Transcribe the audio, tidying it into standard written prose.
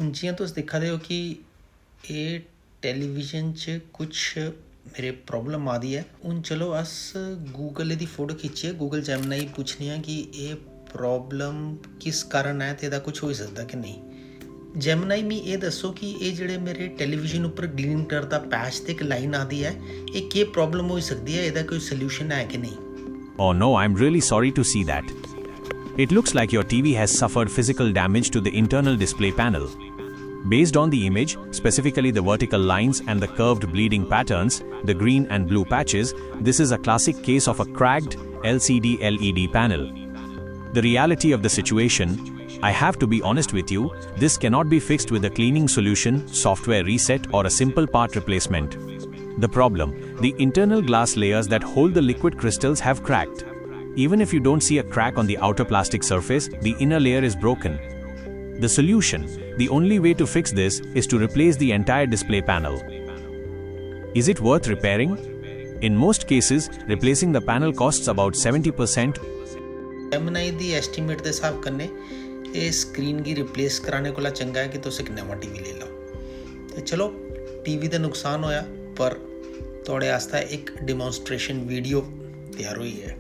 ਹੁਣ जियां तुस दिक्खा दे हो कि एह् टैलीविजन च कुछ मेरे प्रॉब्लम आ दी है। हून चलो अस गूगल दी फोटो खिच्चिए, गूगल जैमनाई पुच्छने आं कि एह् प्रॉब्लम किस कारण है ते एह्दा कुछ होई सकदा कि नहीं। जैमनाई मी एह् दस्सो कि एह् जेह्ड़े मेरे टैलीविजन उप्पर ग्रीन कलर दा पैच ते इक लाइन आदी है, एह् केह् प्रॉब्लम होई सकदी है, एह्दा कोई सल्यूशन है कि नहीं। Oh no, I'm really sorry to see that. It looks like your TV has suffered physical damage to the internal display panel. Based on the image, specifically the vertical lines and the curved bleeding patterns, the green and blue patches, this is a classic case of a cracked LCD LED panel. The reality of the situation, I have to be honest with you, this cannot be fixed with a cleaning solution, software reset, or a simple part replacement. The problem, the internal glass layers that hold the liquid crystals have cracked. Even if you don't see a crack on the outer plastic surface, the inner layer is broken. The solution, the only way to fix this is to replace the entire display panel. Is it worth repairing? In most cases, replacing the panel costs about 70%. जैमनाई दी estimate दे हिसाब कन्नै एह् screen गी replace कराने Cola चंगा है कि तुस इक नवां टीवी ले लओ। ते चलो टीवी दा नुकसान होया, पर तुहाड़े आस्तै इक डिमॉन्स्ट्रेशन वीडियो तैयार होई है।